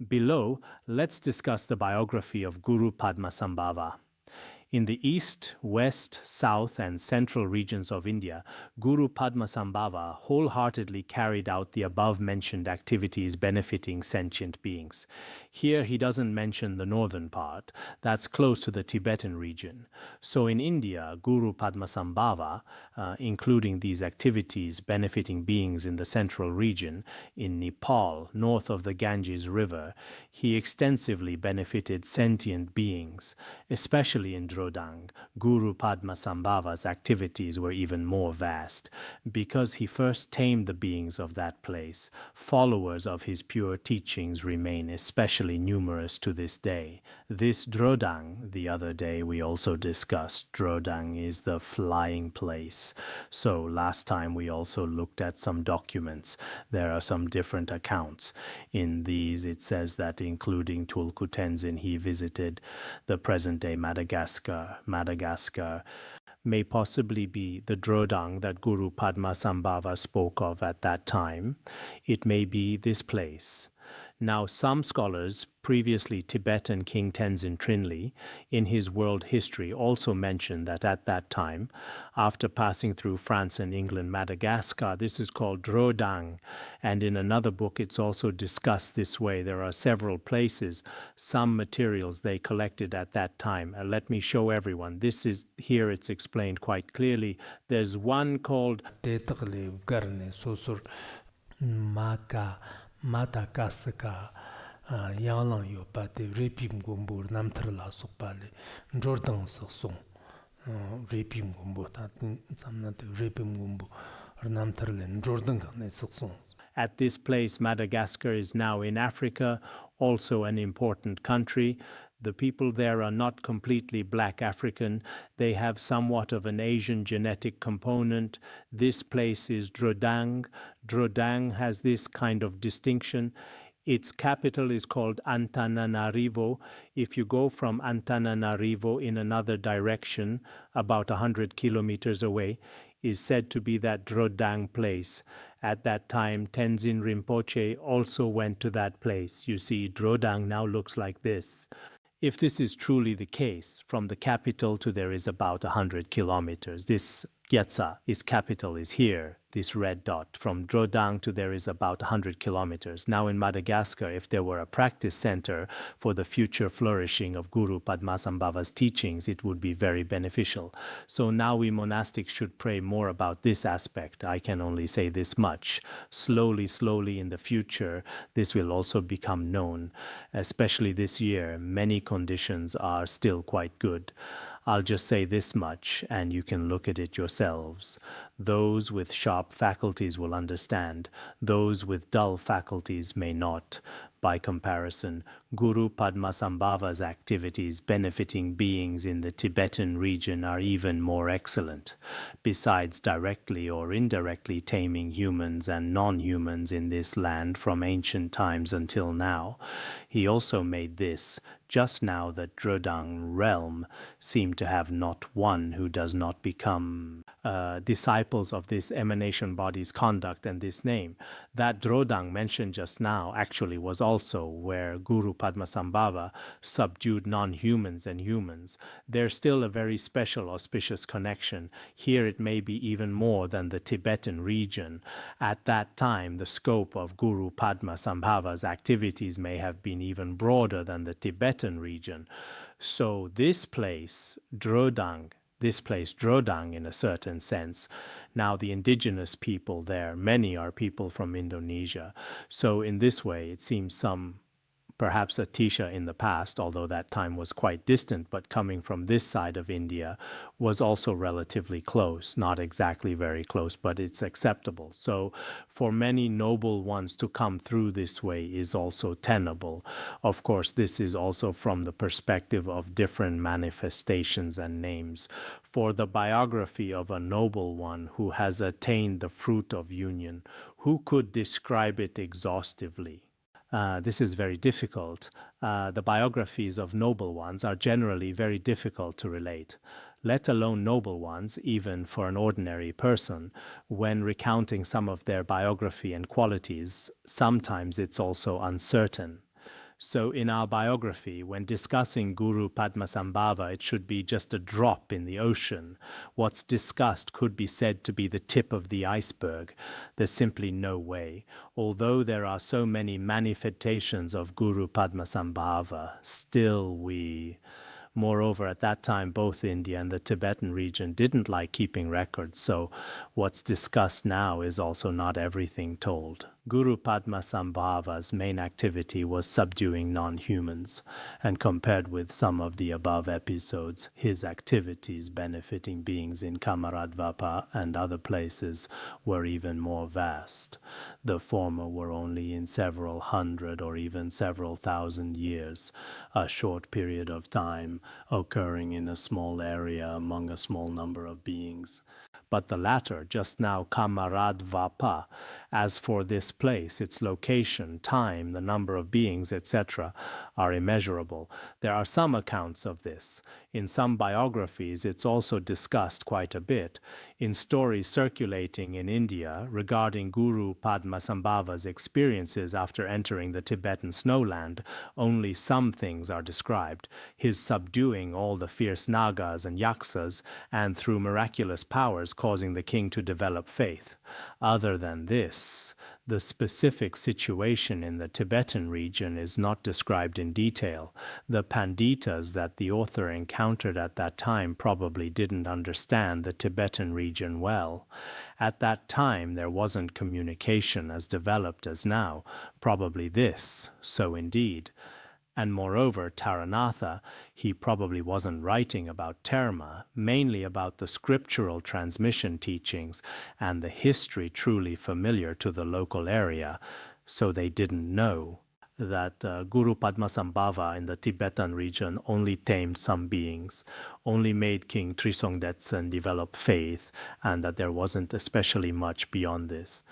Below, let's discuss the biography of Guru Padmasambhava. In the east, west, south, and central regions of India, Guru Padmasambhava wholeheartedly carried out the above-mentioned activities benefiting sentient beings. Here he doesn't mention the northern part, that's close to the Tibetan region. So in India, Guru Padmasambhava, including these activities benefiting beings in the central region, in Nepal, north of the Ganges River, he extensively benefited sentient beings, especially in Drödang. Guru Padmasambhava's activities were even more vast. Because he first tamed the beings of that place, followers of his pure teachings remain especially numerous to this day. This Drödang, the other day we also discussed, Drödang is the flying place. So last time we also looked at some documents. There are some different accounts. In these it says that including Tulku Tenzin he visited the present-day Madagascar may possibly be the Drödang that Guru Padmasambhava spoke of at that time. It may be this place. Now, some scholars, previously Tibetan King Tenzin Trinley, in his world history also mentioned that at that time, after passing through France and England, Madagascar, this is called Drödang, and in another book it's also discussed this way. There are several places, some materials they collected at that time. Let me show everyone. This is, here it's explained quite clearly. There's one called Madagascar Yanglang yo pa de repim gombo namtrala sokpale Drödang song repim gombo ta samna de repim gombo namtralen Drödang ne song. At this place, Madagascar is now in Africa, also an important country. The people there are not completely black African. They have somewhat of an Asian genetic component. This place is Drödang. Drödang has this kind of distinction. Its capital is called Antananarivo. If you go from Antananarivo in another direction, about 100 kilometers away, is said to be that Drödang place. At that time, Tenzin Rinpoche also went to that place. You see, Drödang now looks like this. If this is truly the case, from the capital to there is about 100 kilometers. This Gyatsa, its capital is here, this red dot. From Drödang to there is about 100 kilometers. Now in Madagascar, if there were a practice center for the future flourishing of Guru Padmasambhava's teachings, it would be very beneficial. So now we monastics should pray more about this aspect. I can only say this much. Slowly, slowly in the future, this will also become known. Especially this year, many conditions are still quite good. I'll just say this much, and you can look at it yourselves. Those with sharp faculties will understand. Those with dull faculties may not. By comparison, Guru Padmasambhava's activities benefiting beings in the Tibetan region are even more excellent. Besides directly or indirectly taming humans and non-humans in this land from ancient times until now, he also made this, just now that Drödang realm seem to have not one who does not become disciples of this emanation body's conduct and this name. That Drödang mentioned just now actually was also where Guru Padmasambhava subdued non-humans and humans. There's still a very special auspicious connection. Here it may be even more than the Tibetan region. At that time, the scope of Guru Padmasambhava's activities may have been even broader than the Tibetan region. So this place, Drödang, in a certain sense. Now the indigenous people there, many are people from Indonesia. So in this way, it seems some, perhaps Atisha in the past, although that time was quite distant, but coming from this side of India, was also relatively close. Not exactly very close, but it's acceptable. So for many noble ones to come through this way is also tenable. Of course, this is also from the perspective of different manifestations and names. For the biography of a noble one who has attained the fruit of union, who could describe it exhaustively? This is very difficult. The biographies of noble ones are generally very difficult to relate, let alone noble ones, even for an ordinary person. When recounting some of their biography and qualities, sometimes it's also uncertain. So in our biography, when discussing Guru Padmasambhava, it should be just a drop in the ocean. What's discussed could be said to be the tip of the iceberg. There's simply no way. Although there are so many manifestations of Guru Padmasambhava, still we... Moreover, at that time, both India and the Tibetan region didn't like keeping records, so what's discussed now is also not everything told. Guru Padmasambhava's main activity was subduing non-humans, and compared with some of the above episodes, his activities benefiting beings in Cāmaradvīpa and other places were even more vast. The former were only in several hundred or even several thousand years, a short period of time occurring in a small area among a small number of beings. But the latter, just now Cāmaradvīpa, as for this place, its location, time, the number of beings, etc., are immeasurable. There are some accounts of this. In some biographies, it's also discussed quite a bit. In stories circulating in India regarding Guru Padmasambhava's experiences after entering the Tibetan snowland, only some things are described. His subduing all the fierce Nagas and Yaksas, and through miraculous powers causing the king to develop faith. Other than this, the specific situation in the Tibetan region is not described in detail. The panditas that the author encountered at that time probably didn't understand the Tibetan region well. At that time, there wasn't communication as developed as now. Probably this, so indeed. And moreover, Tāranātha, he probably wasn't writing about Terma, mainly about the scriptural transmission teachings and the history truly familiar to the local area, so they didn't know that Guru Padmasambhava in the Tibetan region only tamed some beings, only made King Trisongdetsen develop faith, and that there wasn't especially much beyond this.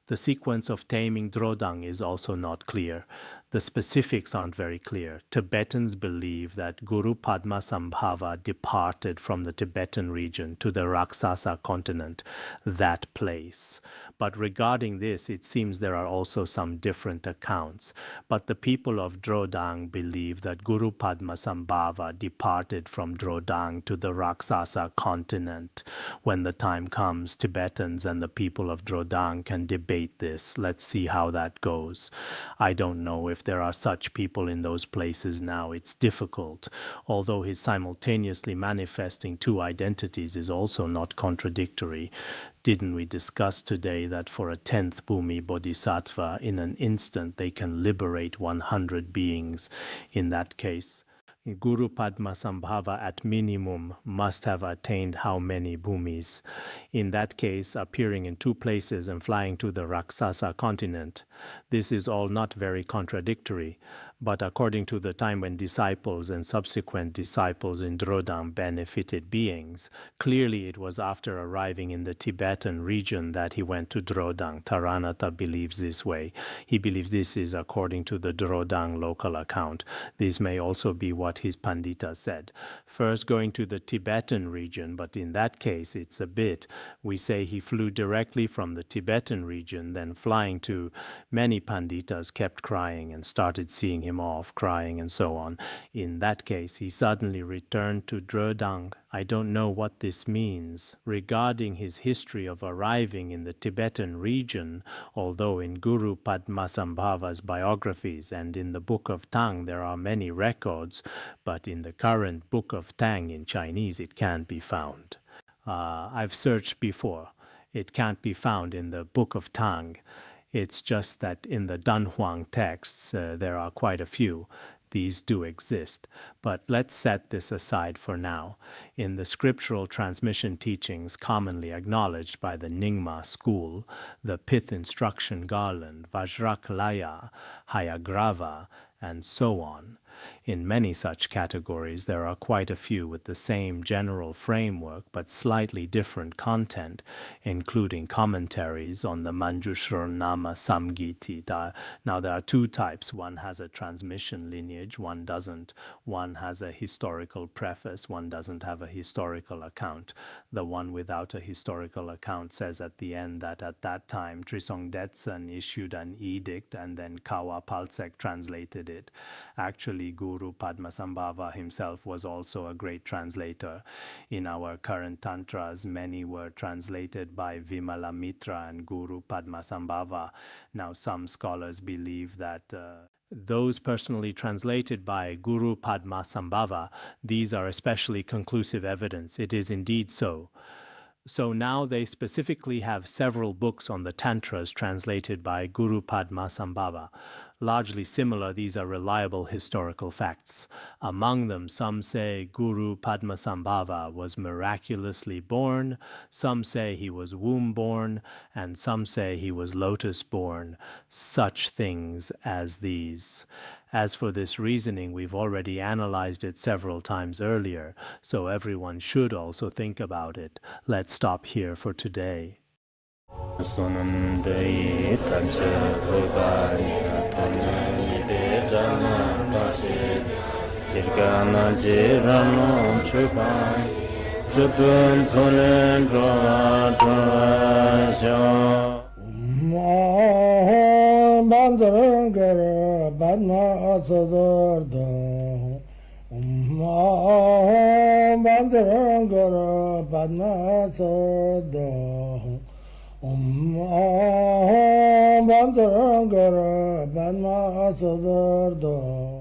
The sequence of taming Drödang is also not clear. The specifics aren't very clear. Tibetans believe that Guru Padmasambhava departed from the Tibetan region to the Rakshasa continent, that place. But regarding this, it seems there are also some different accounts. But the people of Drödang believe that Guru Padmasambhava departed from Drödang to the Rakshasa continent. When the time comes, Tibetans and the people of Drödang can debate this. Let's see how that goes. I don't know if there are such people in those places now. It's difficult. Although his simultaneously manifesting two identities is also not contradictory. Didn't we discuss today that for a tenth-bhūmi bodhisattva, in an instant they can liberate 100 beings? In that case, Guru Padmasambhava at minimum must have attained how many bhumis? In that case, appearing in two places and flying to the Rakshasa continent. This is all not very contradictory, but according to the time when disciples and subsequent disciples in Drödang benefited beings, clearly it was after arriving in the Tibetan region that he went to Drödang. Tāranātha believes this way. He believes this is according to the Drödang local account. This may also be what his Pandita said. First going to the Tibetan region, but in that case it's a bit. We say he flew directly from the Tibetan region, then flying to... Many Panditas kept crying and started seeing him off, crying and so on. In that case, he suddenly returned to Drödang. I don't know what this means. Regarding his history of arriving in the Tibetan region, although in Guru Padmasambhava's biographies and in the Book of Tang there are many records, but in the current Book of Tang in Chinese it can't be found. I've searched before. It can't be found in the Book of Tang. It's just that in the Dunhuang texts there are quite a few. These do exist. But let's set this aside for now. In the scriptural transmission teachings commonly acknowledged by the Nyingma school, the Pith Instruction Garland, Vajrakalaya, Hayagrava, and so on. In many such categories, there are quite a few with the same general framework but slightly different content, including commentaries on the Manjushranama Samgiti. Now, there are two types. One has a transmission lineage, one doesn't. One has a historical preface, one doesn't have a historical account. The one without a historical account says at the end that at that time, Trisongdetsen issued an edict, and then Kawa Paltsek translated translated it. Actually, Guru Padmasambhava himself was also a great translator. In our current Tantras, many were translated by Vimalamitra and Guru Padmasambhava. Now, some scholars believe that those personally translated by Guru Padmasambhava, these are especially conclusive evidence. It is indeed so. So now they specifically have several books on the Tantras translated by Guru Padmasambhava. Largely similar, these are reliable historical facts. Among them, some say Guru Padmasambhava was miraculously born, some say he was womb-born, and some say he was lotus-born. Such things as these. As for this reasoning, we've already analyzed it several times earlier, so everyone should also think about it. Let's stop here for today. Bandhangara Padmasambhava Bandhangara Padmasambhava Bandhangara Padmasambhava